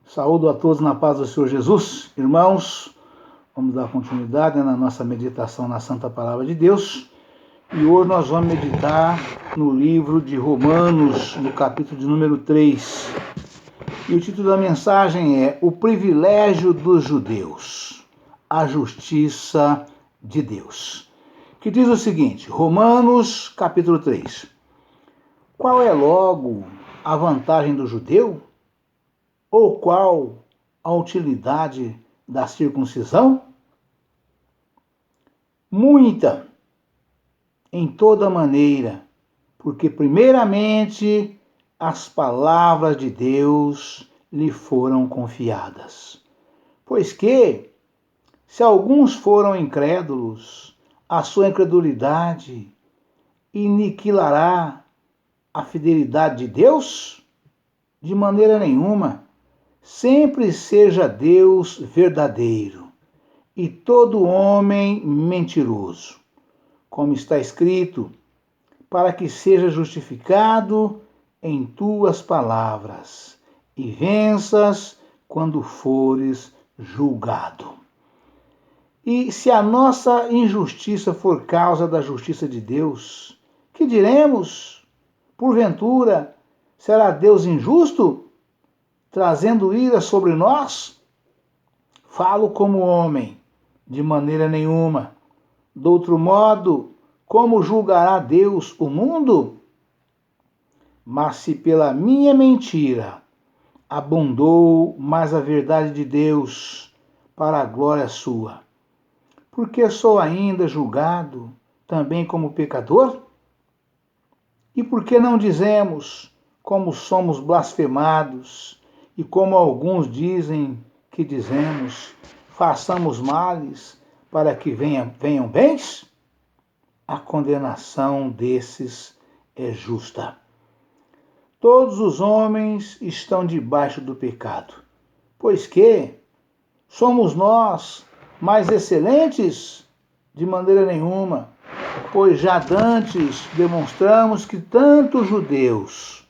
Saúdo a todos na paz do Senhor Jesus. Irmãos, vamos dar continuidade na nossa meditação na Santa Palavra de Deus. E hoje nós vamos meditar no livro de Romanos, no capítulo de número 3. E o título da mensagem é O Privilégio dos Judeus, a Justiça de Deus. Que diz o seguinte, Romanos, capítulo 3. Qual é logo a vantagem do judeu? Ou qual a utilidade da circuncisão? Muita, em toda maneira, porque primeiramente as palavras de Deus lhe foram confiadas. Pois que, se alguns foram incrédulos, a sua incredulidade aniquilará a fidelidade de Deus? De maneira nenhuma. Sempre seja Deus verdadeiro e todo homem mentiroso, como está escrito, para que seja justificado em tuas palavras e venças quando fores julgado. E se a nossa injustiça for causa da justiça de Deus, que diremos? Porventura, será Deus injusto, trazendo ira sobre nós? Falo como homem, de maneira nenhuma. De outro modo, como julgará Deus o mundo? Mas se pela minha mentira abundou mais a verdade de Deus para a glória sua, porque sou ainda julgado também como pecador? E por que não dizemos como somos blasfemados, e como alguns dizem que dizemos, façamos males para que venham bens? A condenação desses é justa. Todos os homens estão debaixo do pecado, pois que somos nós mais excelentes? De maneira nenhuma, pois já dantes demonstramos que tanto judeus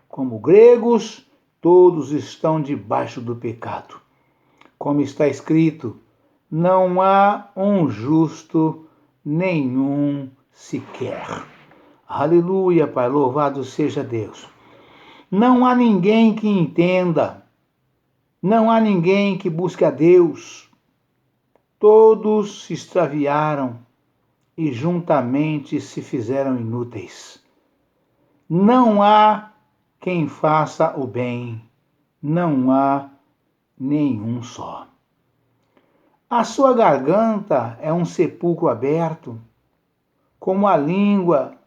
como gregos, todos estão debaixo do pecado. Como está escrito, não há um justo, nenhum sequer. Aleluia, Pai, louvado seja Deus. Não há ninguém que entenda, não há ninguém que busque a Deus. Todos se extraviaram e juntamente se fizeram inúteis. Não há quem faça o bem, não há nenhum só. A sua garganta é um sepulcro aberto, como a língua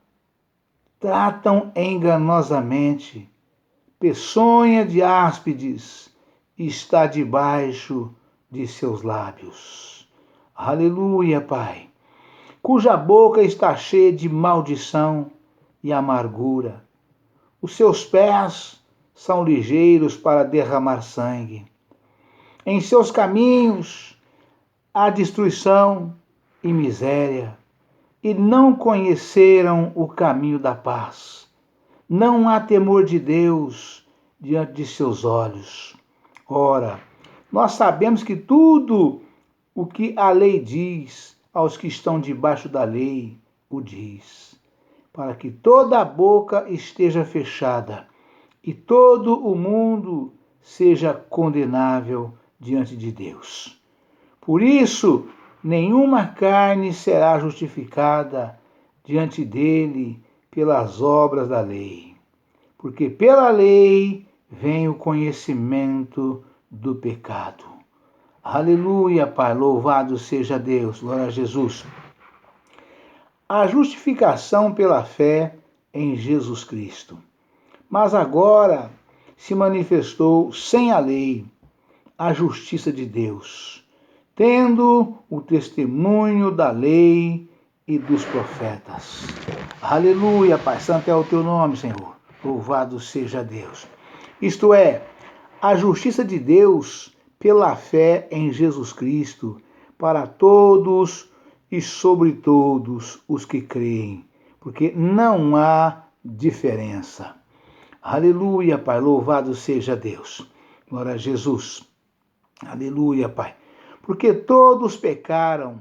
tratam enganosamente. Peçonha de áspides está debaixo de seus lábios. Aleluia, Pai. Cuja boca está cheia de maldição e amargura. Os seus pés são ligeiros para derramar sangue. Em seus caminhos há destruição e miséria, e não conheceram o caminho da paz. Não há temor de Deus diante de seus olhos. Ora, nós sabemos que tudo o que a lei diz aos que estão debaixo da lei, o diz, para que toda a boca esteja fechada e todo o mundo seja condenável diante de Deus. Por isso, nenhuma carne será justificada diante dele pelas obras da lei, porque pela lei vem o conhecimento do pecado. Aleluia, Pai, louvado seja Deus, glória a Jesus. A justificação pela fé em Jesus Cristo. Mas agora se manifestou sem a lei a justiça de Deus, tendo o testemunho da lei e dos profetas. Aleluia, Pai, santo é o teu nome, Senhor. Louvado seja Deus. Isto é, a justiça de Deus pela fé em Jesus Cristo, para todos e sobre todos os que creem, porque não há diferença. Aleluia, Pai, louvado seja Deus. Glória a Jesus. Aleluia, Pai. Porque todos pecaram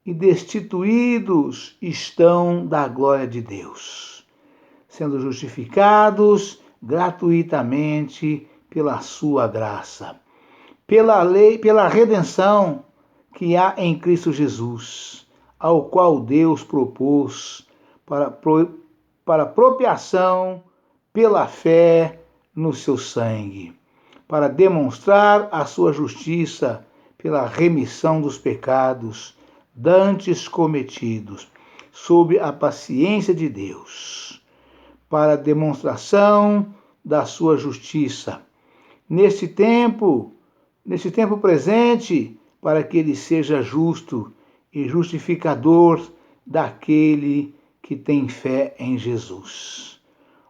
e destituídos estão da glória de Deus, sendo justificados gratuitamente pela sua graça, pela lei, pela redenção que há em Cristo Jesus, ao qual Deus propôs para propiação pela fé no seu sangue, para demonstrar a sua justiça pela remissão dos pecados dantes cometidos, sob a paciência de Deus, para a demonstração da sua justiça, neste tempo presente, para que ele seja justo e justificador daquele que tem fé em Jesus.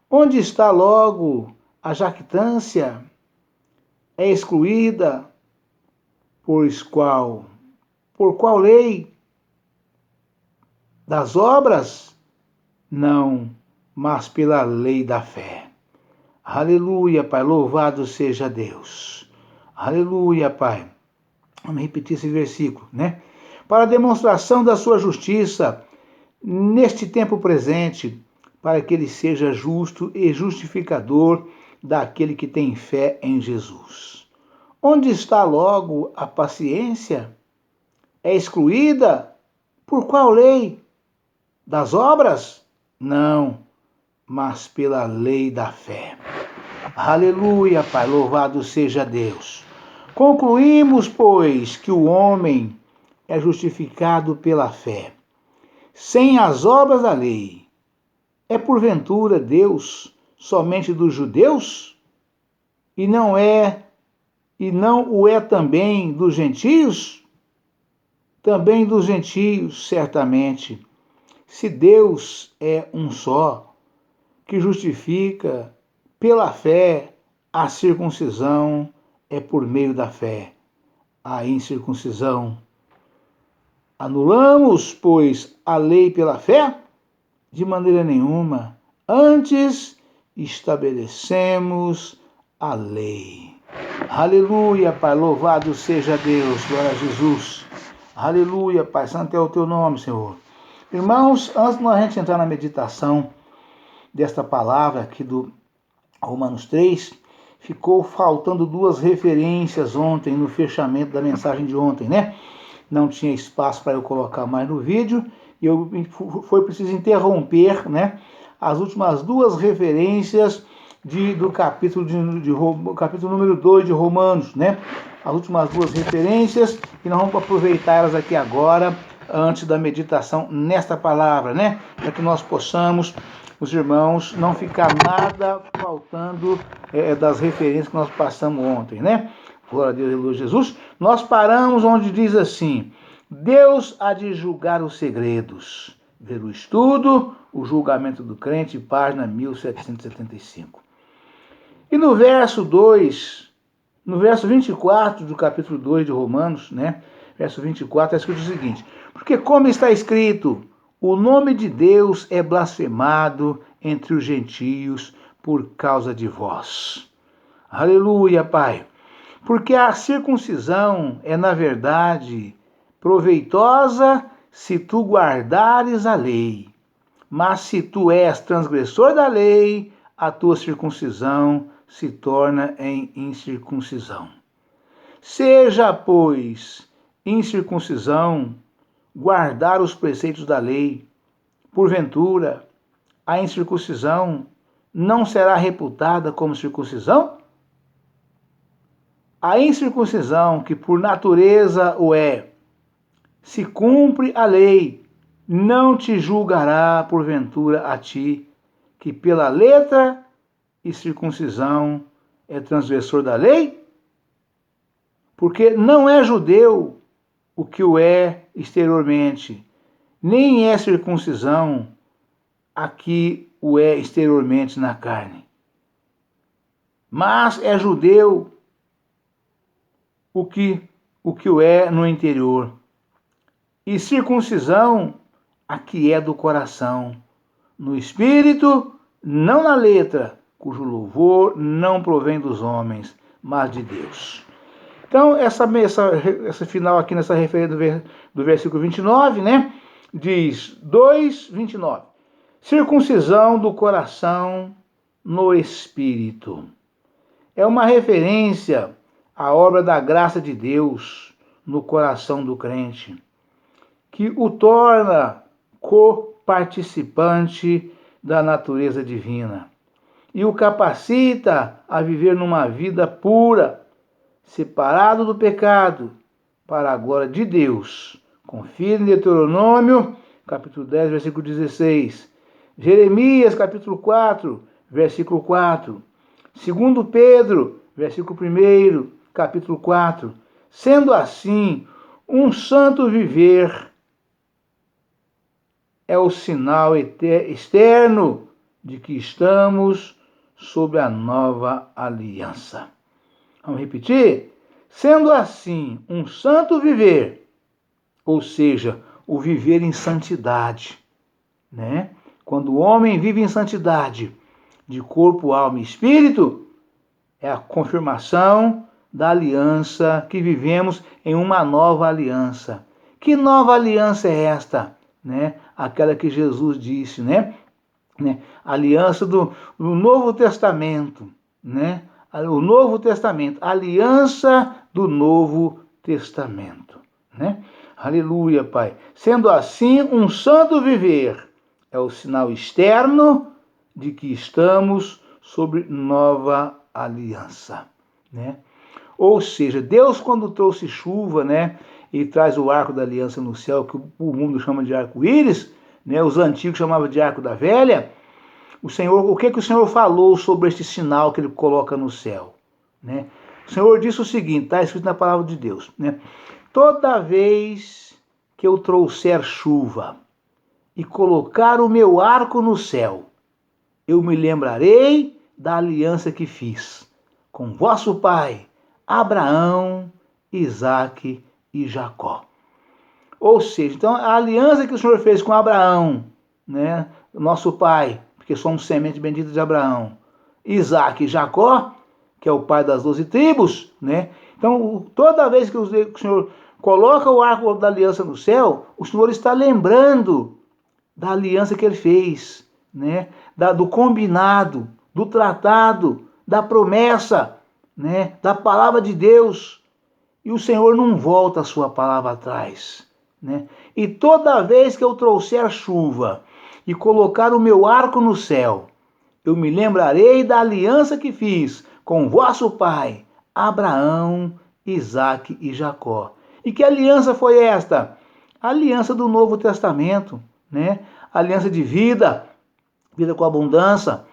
Onde está logo a jactância? É excluída por qual lei? Das obras? Não, mas pela lei da fé. Aleluia, Pai, louvado seja Deus. Aleluia, Pai. Vamos repetir esse versículo, né? Para a demonstração da sua justiça neste tempo presente, para que ele seja justo e justificador daquele que tem fé em Jesus. Onde está logo a paciência? É excluída? Por qual lei? Das obras? Não, mas pela lei da fé. Aleluia, Pai, louvado seja Deus. Concluímos, pois, que o homem é justificado pela fé, sem as obras da lei. É porventura Deus somente dos judeus? E não o é também dos gentios? Também dos gentios, certamente. Se Deus é um só, que justifica pela fé, a circuncisão é por meio da fé, a incircuncisão. Anulamos, pois, a lei pela fé? De maneira nenhuma. Antes, estabelecemos a lei. Aleluia, Pai, louvado seja Deus, glória a Jesus. Aleluia, Pai, santo é o teu nome, Senhor. Irmãos, antes de a gente entrar na meditação desta palavra aqui do Romanos 3, ficou faltando duas referências ontem, no fechamento da mensagem de ontem, né? Não tinha espaço para eu colocar mais no vídeo, e foi preciso interromper, né, as últimas duas referências do capítulo número 2 de Romanos, né? As últimas duas referências, e nós vamos aproveitar elas aqui agora, antes da meditação nesta palavra, né? Para que nós possamos, os irmãos, não ficar nada faltando das referências que nós passamos ontem, né? Glória a Deus, aleluia, Jesus. Nós paramos onde diz assim: Deus há de julgar os segredos. Ver o estudo, o julgamento do crente, página 1775. E no verso 24 do capítulo 2 de Romanos, né? Verso 24, é escrito o seguinte: porque como está escrito, o nome de Deus é blasfemado entre os gentios por causa de vós. Aleluia, Pai. Porque a circuncisão é, na verdade, proveitosa se tu guardares a lei. Mas se tu és transgressor da lei, a tua circuncisão se torna em incircuncisão. Seja, pois, incircuncisão guardar os preceitos da lei. Porventura, a incircuncisão não será reputada como circuncisão? A incircuncisão, que por natureza o é, se cumpre a lei, não te julgará porventura a ti, que pela letra e circuncisão é transgressor da lei? Porque não é judeu o que o é exteriormente, nem é circuncisão a que o é exteriormente na carne. Mas é judeu o que o é no interior, e circuncisão a que é do coração, no espírito, não na letra, cujo louvor não provém dos homens, mas de Deus. Então, essa final aqui nessa referência do versículo 29, né? Diz 2:29. Circuncisão do coração no Espírito. É uma referência à obra da graça de Deus no coração do crente, que o torna coparticipante da natureza divina e o capacita a viver numa vida pura, separado do pecado, para a glória de Deus. Confira em Deuteronômio, capítulo 10, versículo 16. Jeremias, capítulo 4, versículo 4. Segundo Pedro, versículo 1, capítulo 4. Sendo assim, um santo viver é o sinal externo de que estamos sob a nova aliança. Vamos repetir? Sendo assim, um santo viver, ou seja, o viver em santidade, né? Quando o homem vive em santidade, de corpo, alma e espírito, é a confirmação da aliança que vivemos em uma nova aliança. Que nova aliança é esta? Né? Aquela que Jesus disse, né? Aliança do Novo Testamento, né? O Novo Testamento, aliança do Novo Testamento, né? Aleluia, Pai. Sendo assim, um santo viver é o sinal externo de que estamos sob nova aliança, né? Ou seja, Deus, quando trouxe chuva, né, e traz o arco da aliança no céu, que o mundo chama de arco-íris, né, os antigos chamavam de arco da velha, o que o Senhor falou sobre este sinal que ele coloca no céu, né? O Senhor disse o seguinte, está escrito na palavra de Deus, né? Toda vez que eu trouxer chuva e colocar o meu arco no céu, eu me lembrarei da aliança que fiz com vosso pai, Abraão, Isaque e Jacó. Ou seja, então a aliança que o Senhor fez com Abraão, né, nosso pai, porque somos semente bendita de Abraão, Isaque e Jacó, que é o pai das 12 tribos, né? Então, toda vez que o Senhor coloca o arco da aliança no céu, o Senhor está lembrando da aliança que ele fez, né? Do combinado, do tratado, da promessa, né? Da palavra de Deus. E o Senhor não volta a sua palavra atrás, né? E toda vez que eu trouxer chuva e colocar o meu arco no céu, eu me lembrarei da aliança que fiz com vosso pai, Abraão, Isaque e Jacó. E que aliança foi esta? A aliança do Novo Testamento, né? Aliança de vida, vida com abundância,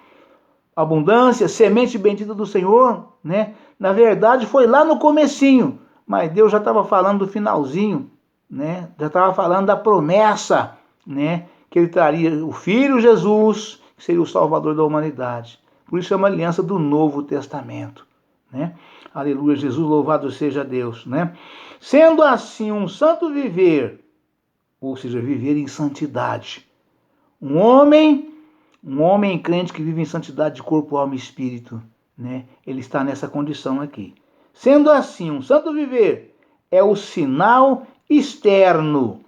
semente bendita do Senhor, né? Na verdade, foi lá no comecinho, mas Deus já estava falando do finalzinho, né? Já estava falando da promessa, né? Que ele traria o Filho Jesus, que seria o Salvador da humanidade. Por isso chama aliança do Novo Testamento, né? Aleluia, Jesus, louvado seja Deus, né? Sendo assim um santo viver, ou seja, viver em santidade. Um homem crente que vive em santidade de corpo, alma e espírito, né? Ele está nessa condição aqui. Sendo assim, um santo viver é o sinal externo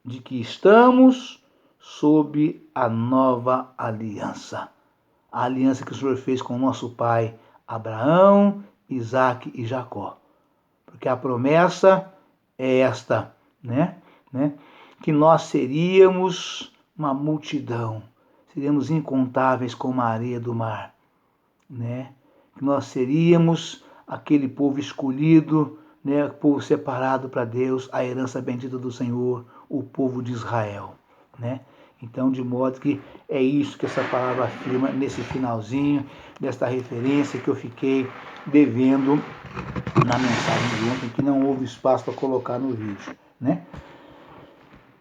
de que estamos sob a nova aliança. A aliança que o Senhor fez com o nosso pai Abraão, Isaque e Jacó. Porque a promessa é esta, né? Que nós seríamos uma multidão, seríamos incontáveis como a areia do mar, né? Que nós seríamos aquele povo escolhido, né? O povo separado para Deus, a herança bendita do Senhor, o povo de Israel, né? Então, de modo que é isso que essa palavra afirma nesse finalzinho, desta referência que eu fiquei devendo na mensagem de ontem, que não houve espaço para colocar no vídeo, né?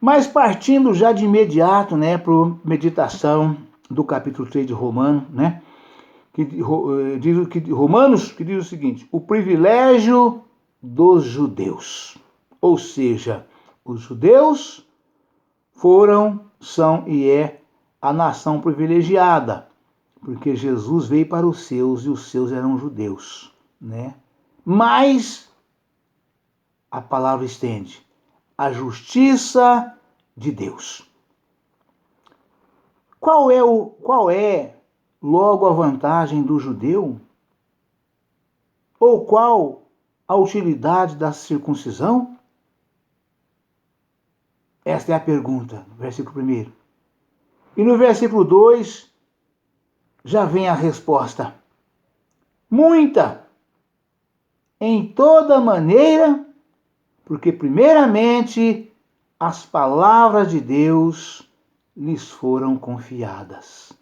Mas partindo já de imediato, né, para a meditação do capítulo 3 de Romanos, né? Romanos que diz o seguinte: o privilégio dos judeus. Ou seja, os judeus são e é a nação privilegiada, porque Jesus veio para os seus e os seus eram judeus, né? mais a palavra estende: a justiça de Deus. Qual é logo a vantagem do judeu? Ou qual a utilidade da circuncisão? Esta é a pergunta, no versículo 1. E no versículo 2 já vem a resposta. Muita, em toda maneira, porque primeiramente as palavras de Deus lhes foram confiadas.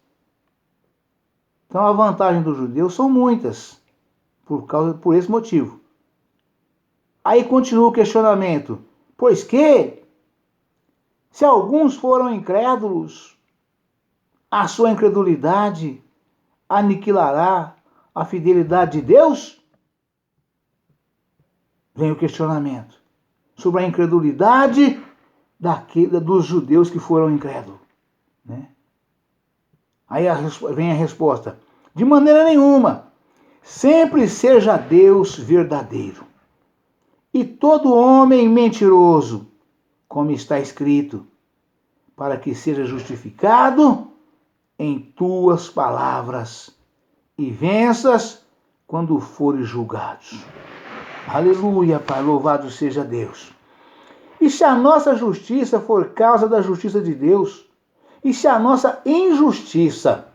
Então a vantagem dos judeus são muitas, por esse motivo. Aí continua o questionamento. Pois que, se alguns foram incrédulos, a sua incredulidade aniquilará a fidelidade de Deus? Vem o questionamento sobre a incredulidade dos judeus que foram incrédulos. Né? Aí vem a resposta. De maneira nenhuma. Sempre seja Deus verdadeiro. E todo homem mentiroso, como está escrito, para que seja justificado em tuas palavras e venças quando fores julgados. Aleluia, Pai, louvado seja Deus. E se a nossa justiça for causa da justiça de Deus, e se a nossa injustiça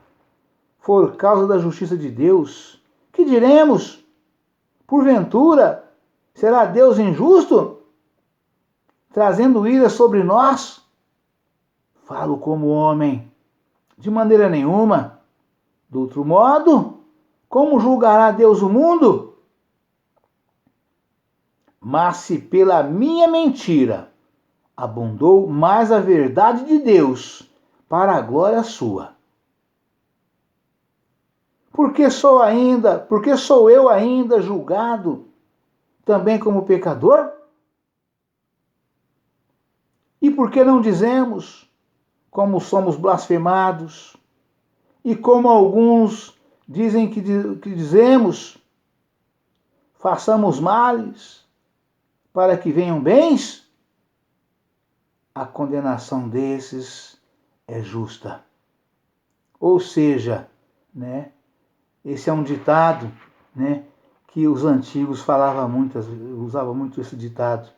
for causa da justiça de Deus, que diremos? Porventura, será Deus injusto, trazendo ira sobre nós? Falo como homem, de maneira nenhuma. Do outro modo, como julgará Deus o mundo? Mas se pela minha mentira abundou mais a verdade de Deus, para a glória sua. Porque sou eu ainda julgado também como pecador? E por que não dizemos como somos blasfemados? E como alguns dizem que dizemos, façamos males para que venham bens? A condenação desses é justa. Ou seja, né, esse é um ditado, né, que os antigos usavam muito esse ditado.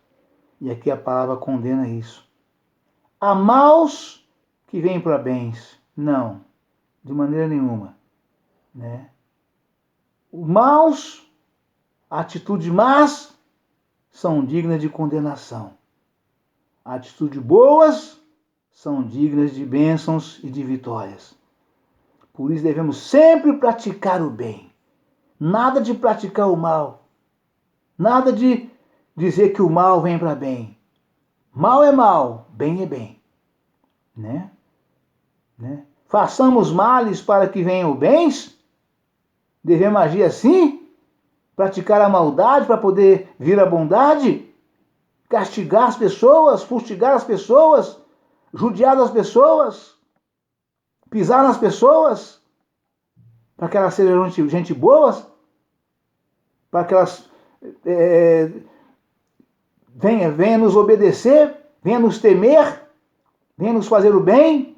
E aqui a palavra condena isso. Há maus que vêm para bens. Não, de maneira nenhuma. Né? Os maus, atitudes más, são dignas de condenação. Atitudes boas são dignas de bênçãos e de vitórias. Por isso devemos sempre praticar o bem. Nada de praticar o mal. Nada de dizer que o mal vem para bem. Mal é mal, bem é bem. Né? Façamos males para que venham bens? Devemos agir assim? Praticar a maldade para poder vir a bondade? Castigar as pessoas, fustigar as pessoas, judiar das pessoas, pisar nas pessoas, para que elas sejam gente boas, para que elas venham nos obedecer, venham nos temer, venham nos fazer o bem?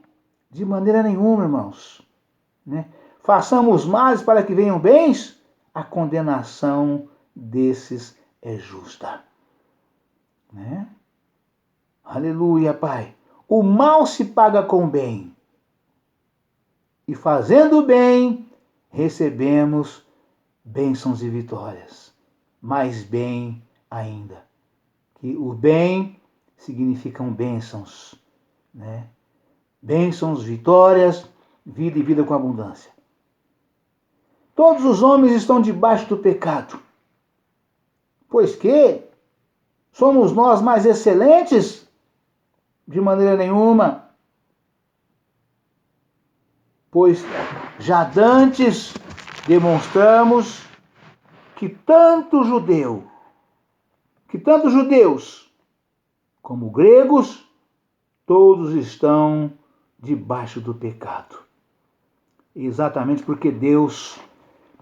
De maneira nenhuma, irmãos. Né? Façamos males para que venham bens? A condenação desses é justa. Né? Aleluia, Pai. O mal se paga com bem. E fazendo o bem, recebemos bênçãos e vitórias. Mais bem ainda. Que o bem significam bênçãos. Né? Bênçãos, vitórias, vida e vida com abundância. Todos os homens estão debaixo do pecado. Pois que somos nós mais excelentes? De maneira nenhuma. Pois já dantes demonstramos que tanto judeus como gregos, todos estão debaixo do pecado. Exatamente porque Deus,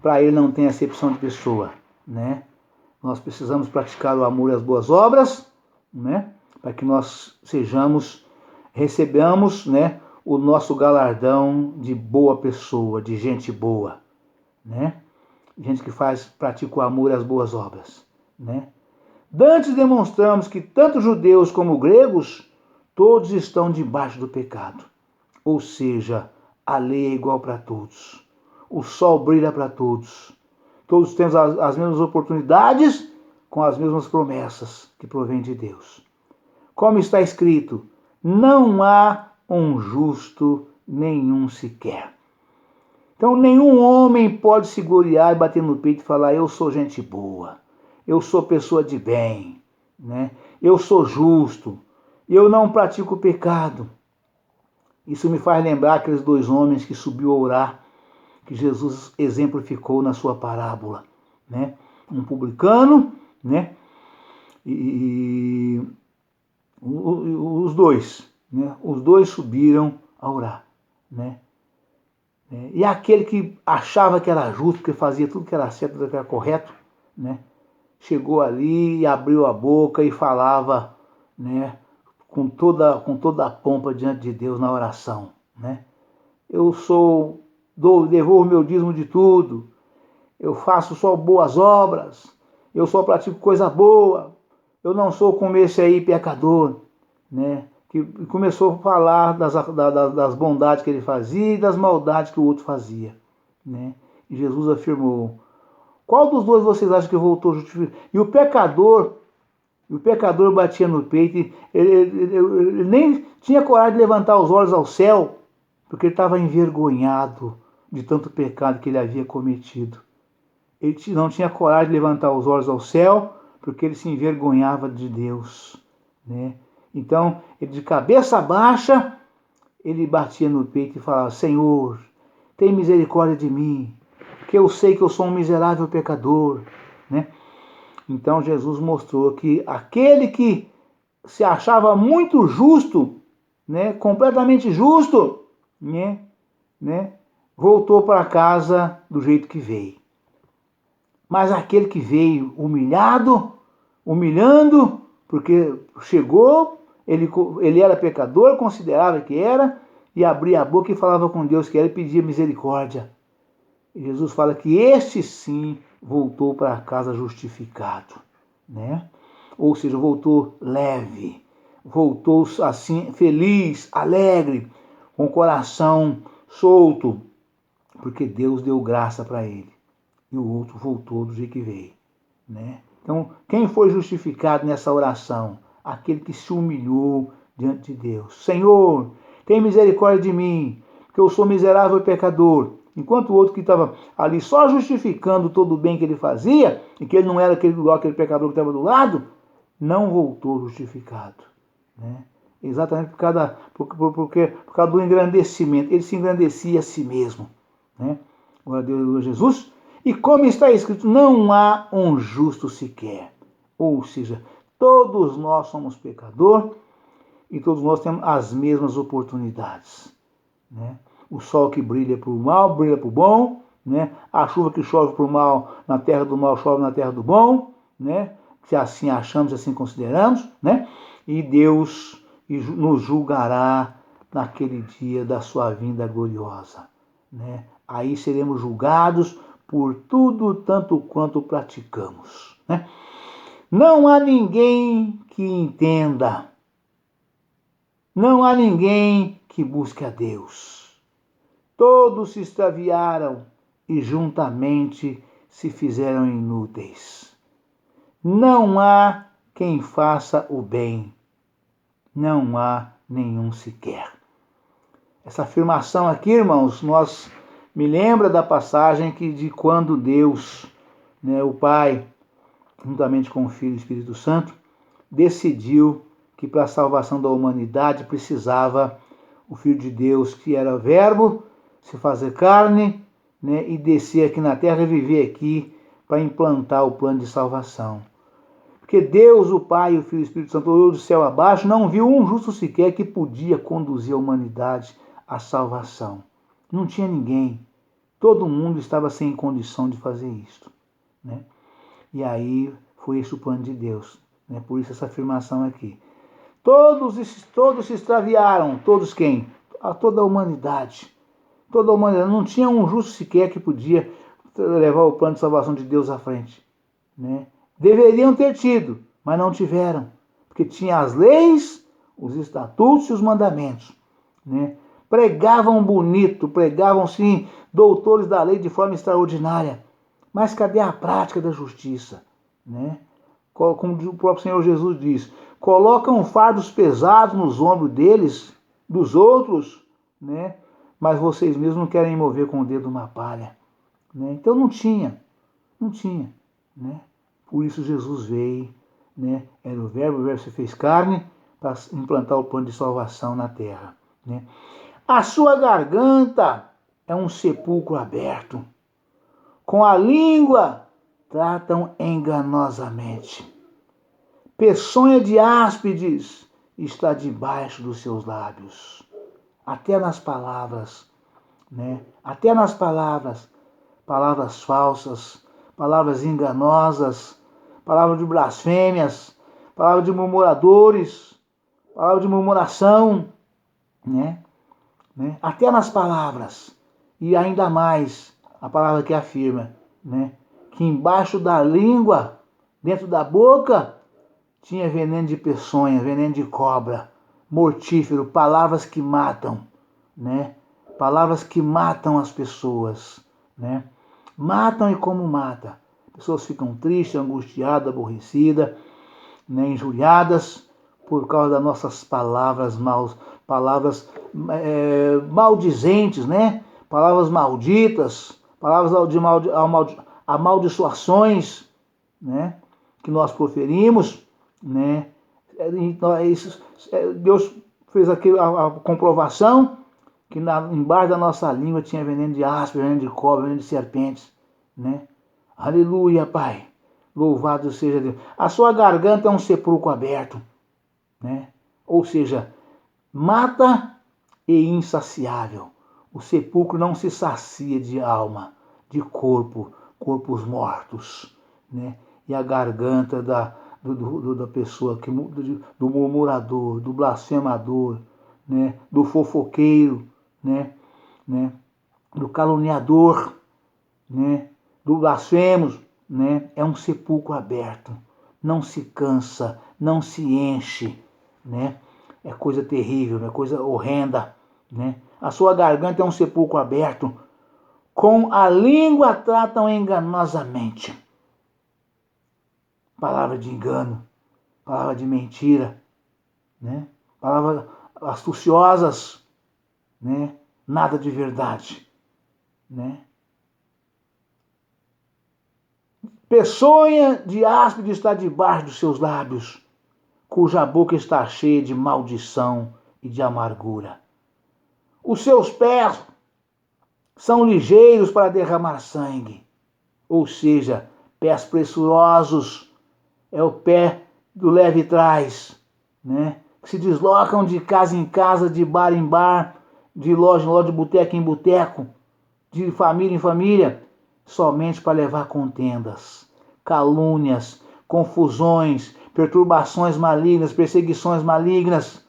para ele não tem acepção de pessoa, né? Nós precisamos praticar o amor e as boas obras, né? Para que nós recebamos, né, o nosso galardão de boa pessoa, de gente boa, né? Gente que pratica o amor e as boas obras, né? Dantes demonstramos que tanto judeus como gregos, todos estão debaixo do pecado. Ou seja, a lei é igual para todos. O sol brilha para todos. Todos temos as mesmas oportunidades com as mesmas promessas que provêm de Deus. Como está escrito, não há um justo nenhum sequer. Então nenhum homem pode se gloriar e bater no peito e falar, eu sou gente boa, eu sou pessoa de bem, né? Eu sou justo, eu não pratico pecado. Isso me faz lembrar aqueles 2 homens que subiu a orar, que Jesus exemplificou na sua parábola, né? Um publicano, né? E os dois, né? Os dois subiram a orar, né? E aquele que achava que era justo, que fazia tudo que era certo, tudo que era correto, né? Chegou ali e abriu a boca e falava, né? Com toda a pompa diante de Deus na oração, né? Eu devolvo meu dízimo de tudo, eu faço só boas obras, eu só pratico coisa boa, eu não sou como esse aí pecador, né? Que começou a falar das bondades que ele fazia e das maldades que o outro fazia, né? E Jesus afirmou, qual dos dois vocês acham que voltou justificado? E o pecador batia no peito, ele nem tinha coragem de levantar os olhos ao céu, porque ele estava envergonhado de tanto pecado que ele havia cometido. Ele não tinha coragem de levantar os olhos ao céu, porque ele se envergonhava de Deus, né? Então, ele de cabeça baixa, ele batia no peito e falava, Senhor, tem misericórdia de mim, que eu sei que eu sou um miserável pecador, né? Então Jesus mostrou que aquele que se achava muito justo, né, completamente justo, né, voltou para casa do jeito que veio. Mas aquele que veio humilhando, porque chegou, ele era pecador, considerava que era, e abria a boca e falava com Deus que era e pedia misericórdia. E Jesus fala que este sim voltou para casa justificado, né? Ou seja, voltou leve, voltou assim feliz, alegre, com o coração solto, porque Deus deu graça para ele. E o outro voltou do jeito que veio, né? Então, quem foi justificado nessa oração? Aquele que se humilhou diante de Deus. Senhor, tem misericórdia de mim, porque eu sou miserável e pecador. Enquanto o outro que estava ali só justificando todo o bem que ele fazia, e que ele não era aquele pecador que estava do lado, não voltou justificado, né? Exatamente por causa do engrandecimento. Ele se engrandecia a si mesmo, né? Glória a Deus, Jesus. E como está escrito, não há um justo sequer. Ou seja, todos nós somos pecadores e todos nós temos as mesmas oportunidades, né? O sol que brilha para o mal, brilha para o bom, né? A chuva que chove para o mal, na terra do mal, chove na terra do bom, né? Se assim achamos, se assim consideramos, né? E Deus nos julgará naquele dia da sua vinda gloriosa, né? Aí seremos julgados por tudo tanto quanto praticamos, né? Não há ninguém que entenda, não há ninguém que busque a Deus. Todos se extraviaram e juntamente se fizeram inúteis. Não há quem faça o bem, não há nenhum sequer. Essa afirmação aqui, irmãos, me lembra da passagem de quando Deus, né, o Pai, juntamente com o Filho e o Espírito Santo, decidiu que para a salvação da humanidade precisava o Filho de Deus, que era verbo, se fazer carne, né, e descer aqui na terra e viver aqui para implantar o plano de salvação. Porque Deus, o Pai, o Filho e o Espírito Santo, olhou do céu abaixo, não viu um justo sequer que podia conduzir a humanidade à salvação. Não tinha ninguém. Todo mundo estava sem condição de fazer isso, né? E aí Foi esse o plano de Deus, né? Por isso essa afirmação aqui. Todos se extraviaram. Todos quem? Toda a humanidade. Toda a humanidade. Não tinha um justo sequer que podia levar o plano de salvação de Deus à frente, né? Deveriam ter tido, mas não tiveram. Porque tinha as leis, os estatutos e os mandamentos, né? Pregavam bonito, pregavam sim, doutores da lei de forma extraordinária. Mas cadê a prática da justiça, né? Como o próprio Senhor Jesus diz, colocam fardos pesados nos ombros deles, dos outros, né? Mas vocês mesmos não querem mover com o dedo uma palha, né? Então não tinha, né? Por isso Jesus veio, né? Era o Verbo se fez carne para implantar o plano de salvação na terra, né? A sua garganta é um sepulcro aberto. Com a língua tratam enganosamente. Peçonha de áspides está debaixo dos seus lábios. Até nas palavras, né? Até nas palavras, palavras falsas, palavras enganosas, palavras de blasfêmias, palavras de murmuradores, palavras de murmuração, né? Até nas palavras. E ainda mais, a palavra que afirma, né? Que embaixo da língua, dentro da boca, tinha veneno de peçonha, veneno de cobra, mortífero, palavras que matam, né? Palavras que matam as pessoas, né? Matam e como mata. Pessoas ficam tristes, angustiadas, aborrecidas, né? Injuriadas por causa das nossas palavras maldizentes, né? Palavras malditas, palavras de amaldiçoações, né? Que nós proferimos, né? Deus fez aqui a comprovação que embaixo da nossa língua tinha veneno de áspero, veneno de cobra, veneno de serpentes, né? Aleluia, Pai. Louvado seja Deus. A sua garganta é um sepulcro aberto, né? Ou seja, mata e insaciável. O sepulcro não se sacia de alma, de corpos mortos, né? E a garganta da pessoa, do murmurador, do blasfemador, né? Do fofoqueiro, né? Do caluniador, né? Do blasfemo, né? É um sepulcro aberto. Não se cansa, não se enche, né? É coisa terrível, é coisa horrenda, né? A sua garganta é um sepulcro aberto. Com a língua tratam enganosamente. Palavra de engano, palavra de mentira, né? Palavras astuciosas, né? Nada de verdade, né? Peçonha de áspide está debaixo dos seus lábios, cuja boca está cheia de maldição e de amargura. Os seus pés são ligeiros para derramar sangue, ou seja, pés pressurosos, é o pé do leve trás, né? Que se deslocam de casa em casa, de bar em bar, de loja em loja, de boteco em boteco, de família em família, somente para levar contendas, calúnias, confusões, perturbações malignas, perseguições malignas,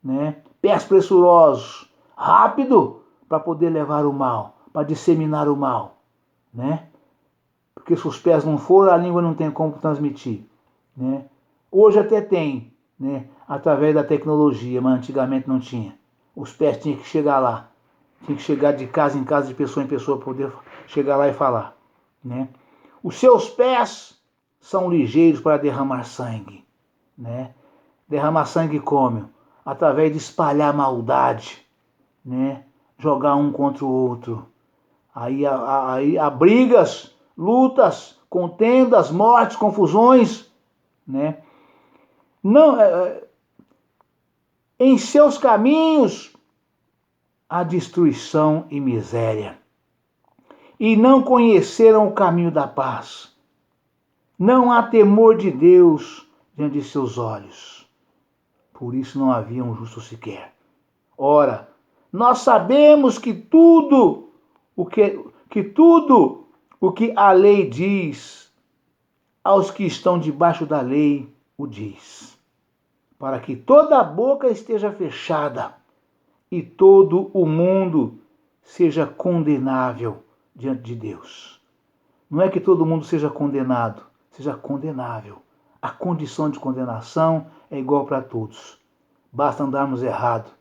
né? Pés pressurosos, rápido para poder levar o mal, para disseminar o mal, né? Porque se os pés não forem, a língua não tem como transmitir, né? Hoje até tem, né? Através da tecnologia, mas antigamente não tinha. Os pés tinham que chegar lá, tinha que chegar de casa em casa, de pessoa em pessoa, para poder chegar lá e falar, né? Os seus pés são ligeiros para derramar sangue, né? Derramar sangue como? Através de espalhar maldade, né? Jogar um contra o outro. Aí há brigas, lutas, contendas, mortes, confusões, né? Não, em seus caminhos há destruição e miséria. E não conheceram o caminho da paz. Não há temor de Deus diante de seus olhos. Por isso não havia um justo sequer. Ora, nós sabemos que tudo o que a lei diz aos que estão debaixo da lei o diz, para que toda a boca esteja fechada e todo o mundo seja condenável diante de Deus. Não é que todo mundo seja condenado, seja condenável. A condição de condenação é igual para todos. Basta andarmos errado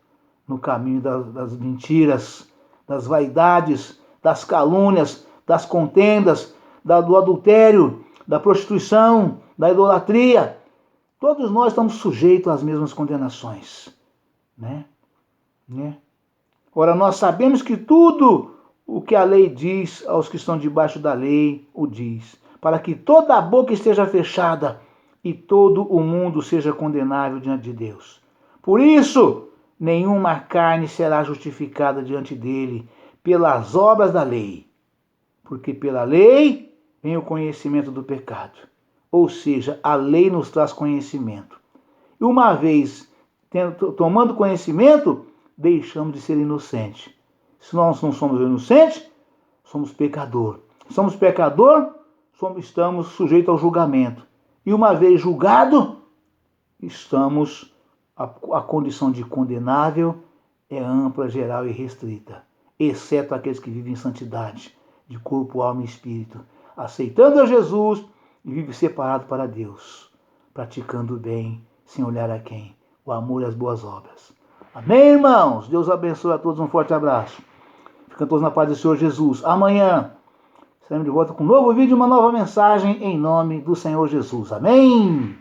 no caminho das mentiras, das vaidades, das calúnias, das contendas, do adultério, da prostituição, da idolatria. Todos nós estamos sujeitos às mesmas condenações, né? Ora, nós sabemos que tudo o que a lei diz aos que estão debaixo da lei, o diz, para que toda a boca esteja fechada e todo o mundo seja condenável diante de Deus. Por isso, nenhuma carne será justificada diante dele pelas obras da lei, porque pela lei vem o conhecimento do pecado. Ou seja, a lei nos traz conhecimento. E uma vez tomando conhecimento, deixamos de ser inocentes. Se nós não somos inocentes, somos pecador. Somos pecador, estamos sujeitos ao julgamento. E uma vez julgado, estamos, a condição de condenável é ampla, geral e restrita, exceto aqueles que vivem em santidade, de corpo, alma e espírito, aceitando a Jesus e vivem separado para Deus, praticando o bem, sem olhar a quem, o amor e as boas obras. Amém, irmãos? Deus abençoe a todos, um forte abraço. Ficam todos na paz do Senhor Jesus. Amanhã estaremos de volta com um novo vídeo e uma nova mensagem em nome do Senhor Jesus. Amém?